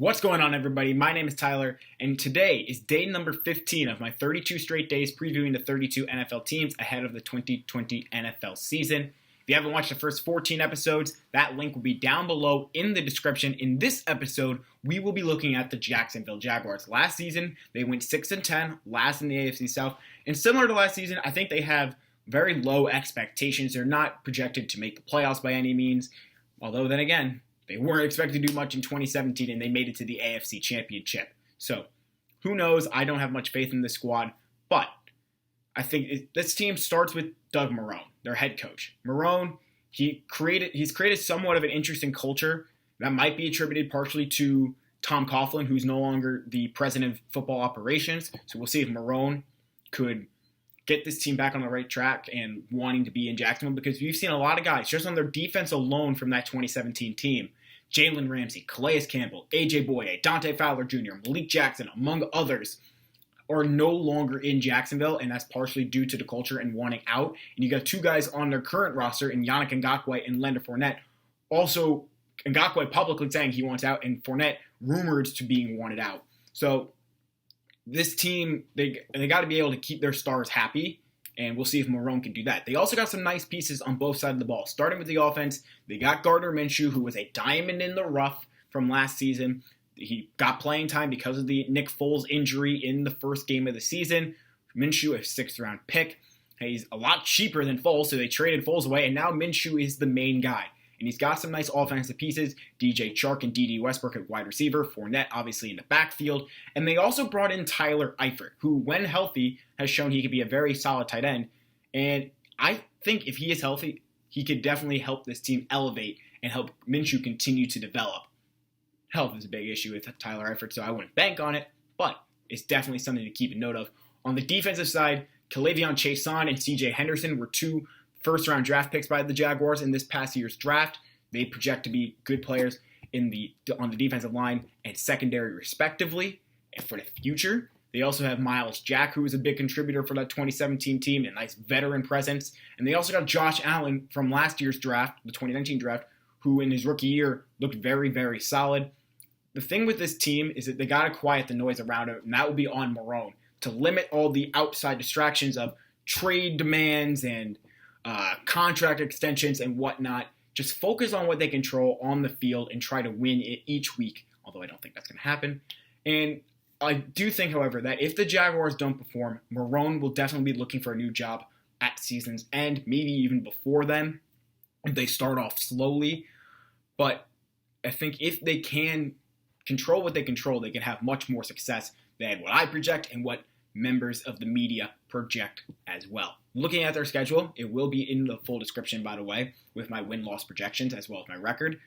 What's going on, everybody? My name is Tyler, and today is day number 15 of my 32 straight days previewing the 32 NFL teams ahead of the 2020 NFL season. If you haven't watched the first 14 episodes, that link will be down below in the description. In this episode, we will be looking at the Jacksonville Jaguars. Last season, they went 6-10, last in the AFC South, and similar to last season, I think they have very low expectations. They're not projected to make the playoffs by any means, although then again, they weren't expected to do much in 2017, and they made it to the AFC Championship. So, who knows? I don't have much faith in this squad, but I think this team starts with Doug Marrone, their head coach. Marrone, he's created somewhat of an interesting culture that might be attributed partially to Tom Coughlin, who's no longer the president of football operations. So we'll see if Marrone could get this team back on the right track and wanting to be in Jacksonville, because we've seen a lot of guys just on their defense alone from that 2017 team. Jalen Ramsey, Calais Campbell, A.J. Boye, Dante Fowler Jr., Malik Jackson, among others, are no longer in Jacksonville, and that's partially due to the culture and wanting out. And you got two guys on their current roster, in Yannick Ngakoue and Leonard Fournette. Also, Ngakoue publicly saying he wants out, and Fournette rumored to being wanted out. So this team, they got to be able to keep their stars happy, and we'll see if Marrone can do that. They also got some nice pieces on both sides of the ball. Starting with the offense, they got Gardner Minshew, who was a diamond in the rough from last season. He got playing time because of the Nick Foles injury in the first game of the season. Minshew, a sixth-round pick. He's a lot cheaper than Foles, so they traded Foles away, and now Minshew is the main guy. And he's got some nice offensive pieces. DJ Chark and D.D. Westbrook at wide receiver. Fournette, obviously, in the backfield. And they also brought in Tyler Eifert, who, when healthy, has shown he could be a very solid tight end. And I think if he is healthy, he could definitely help this team elevate and help Minshew continue to develop. Health is a big issue with Tyler Eifert, so I wouldn't bank on it, but it's definitely something to keep a note of. On the defensive side, K'Lavon Chaisson and C.J. Henderson were two first-round draft picks by the Jaguars in this past year's draft. They project to be good players on the defensive line and secondary, respectively. And for the future, they also have Myles Jack, who was a big contributor for that 2017 team, a nice veteran presence. And they also got Josh Allen from last year's draft, the 2019 draft, who in his rookie year looked very, very solid. The thing with this team is that they got to quiet the noise around it, and that will be on Marrone, to limit all the outside distractions of trade demands and contract extensions and whatnot. Just focus on what they control on the field and try to win it each week, although I don't think that's going to happen. And I do think, however, that if the Jaguars don't perform, Marrone will definitely be looking for a new job at season's end, maybe even before then, if they start off slowly. But I think if they can control what they control, they can have much more success than what I project and what members of the media project as well. Looking at their schedule, it will be in the full description, by the way, with my win-loss projections as well as my record.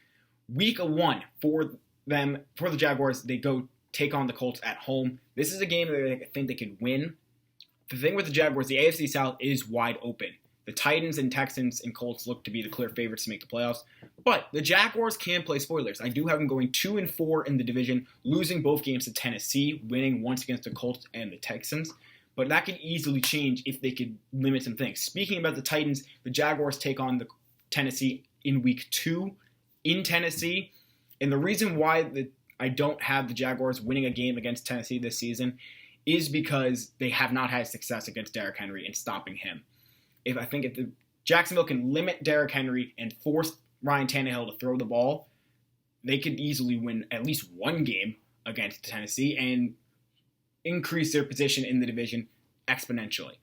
Week 1 for the Jaguars, they go take on the Colts at home. This is a game that I think they could win. The thing with the Jaguars, the AFC South is wide open. The Titans and Texans and Colts look to be the clear favorites to make the playoffs. But the Jaguars can play spoilers. I do have them going 2-4 in the division, losing both games to Tennessee, winning once against the Colts and the Texans. But that could easily change if they could limit some things. Speaking about the Titans, the Jaguars take on the Tennessee in week 2 in Tennessee. And the reason why I don't have the Jaguars winning a game against Tennessee this season is because they have not had success against Derrick Henry and stopping him. If the Jacksonville can limit Derrick Henry and force Ryan Tannehill to throw the ball, they could easily win at least one game against Tennessee and increase their position in the division exponentially.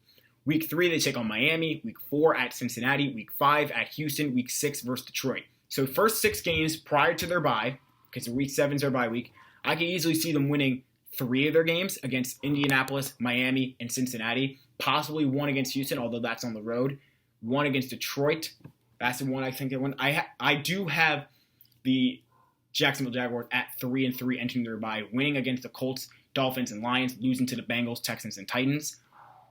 Week 3, they take on Miami. Week 4 at Cincinnati. Week 5 at Houston. Week 6 versus Detroit. So first 6 games prior to their bye, because Week 7 is their bye week, I can easily see them winning 3 of their games against Indianapolis, Miami, and Cincinnati. Possibly 1 against Houston, although that's on the road. 1 against Detroit. That's the one I think they win. I do have the Jacksonville Jaguars at 3-3 entering their bye, winning against the Colts, Dolphins, and Lions, losing to the Bengals, Texans, and Titans.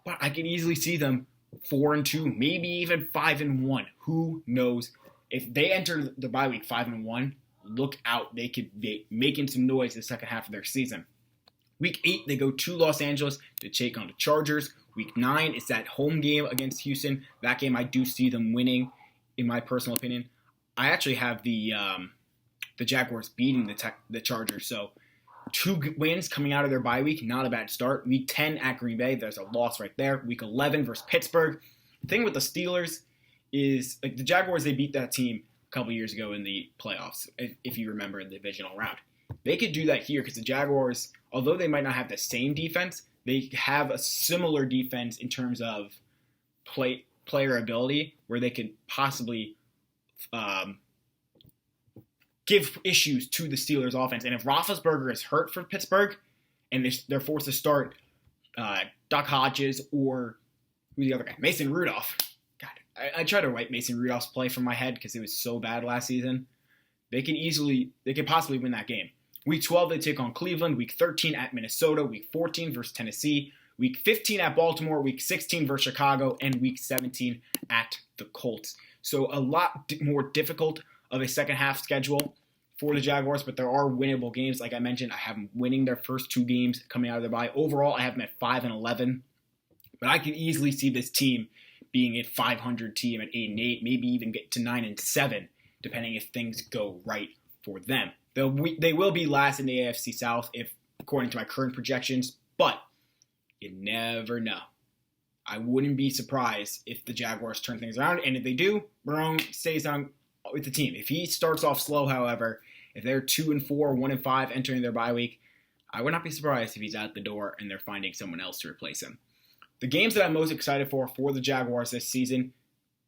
But I can easily see them 4-2, maybe even 5-1. Who knows? If they enter the bye week 5-1, look out. They could be making some noise the second half of their season. Week 8, they go to Los Angeles to take on the Chargers. Week 9, it's that home game against Houston. That game, I do see them winning, in my personal opinion. I actually have the Jaguars beating the Chargers, so 2 wins coming out of their bye week, not a bad start. Week 10 at Green Bay, there's a loss right there. Week 11 versus Pittsburgh. The thing with the Steelers is, like, the Jaguars, they beat that team a couple years ago in the playoffs, if you remember, in the divisional round. They could do that here because the Jaguars, although they might not have the same defense, they have a similar defense in terms of player ability, where they could possibly give issues to the Steelers offense. And if Roethlisberger is hurt for Pittsburgh and they're forced to start Duck Hodges or who's the other guy? Mason Rudolph. God, I try to wipe Mason Rudolph's play from my head because it was so bad last season. They could possibly win that game. Week 12, they take on Cleveland. Week 13 at Minnesota. Week 14 versus Tennessee. Week 15 at Baltimore. Week 16 versus Chicago. And Week 17 at the Colts. So a lot more difficult of a second half schedule for the Jaguars, but there are winnable games. Like I mentioned, I have them winning their first 2 games coming out of their bye. Overall, I have them at 5-11. But I can easily see this team being a 500 team at 8-8, maybe even get to 9-7, depending if things go right for them. They will be last in the AFC South, if according to my current projections, but you never know. I wouldn't be surprised if the Jaguars turn things around, and if they do, Marrone stays on with the team. If he starts off slow, however, if they're 2-4, 1-5 entering their bye week, I would not be surprised if he's out the door and they're finding someone else to replace him. The games that I'm most excited for the Jaguars this season,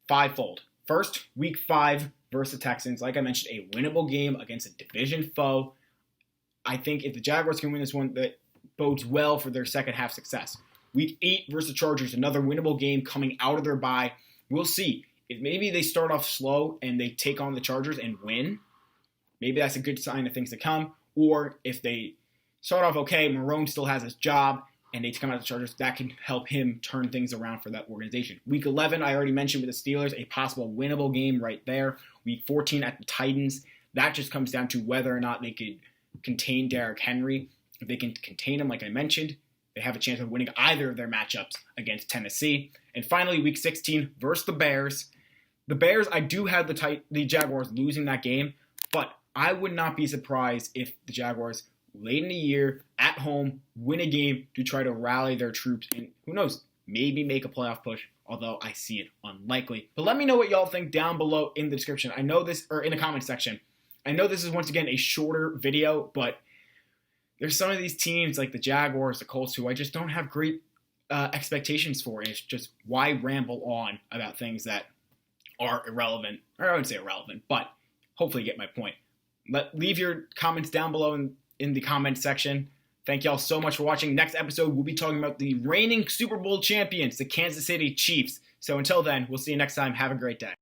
5-fold. First, Week 5 versus the Texans. Like I mentioned, a winnable game against a division foe. I think if the Jaguars can win this one, that bodes well for their second half success. Week 8 versus the Chargers, another winnable game coming out of their bye. We'll see. If maybe they start off slow and they take on the Chargers and win, maybe that's a good sign of things to come. Or if they start off okay, Marrone still has his job, and they come out of the Chargers, that can help him turn things around for that organization. Week 11, I already mentioned with the Steelers, a possible winnable game right there. Week 14 at the Titans, that just comes down to whether or not they could contain Derrick Henry. If they can contain him, like I mentioned, they have a chance of winning either of their matchups against Tennessee. And finally, Week 16 versus the Bears. The Bears, I do have the Jaguars losing that game, but I would not be surprised if the Jaguars late in the year, at home, win a game to try to rally their troops and, who knows, maybe make a playoff push, although I see it unlikely. But let me know what y'all think down below in the description. I know this, or in the comment section. I know this is, once again, a shorter video, but there's some of these teams like the Jaguars, the Colts, who I just don't have great expectations for. And it's just, why ramble on about things that are irrelevant? Or I wouldn't say irrelevant, but hopefully you get my point. Leave your comments down below in the comment section. Thank y'all so much for watching. Next episode, we'll be talking about the reigning Super Bowl champions, the Kansas City Chiefs. So until then, we'll see you next time. Have a great day.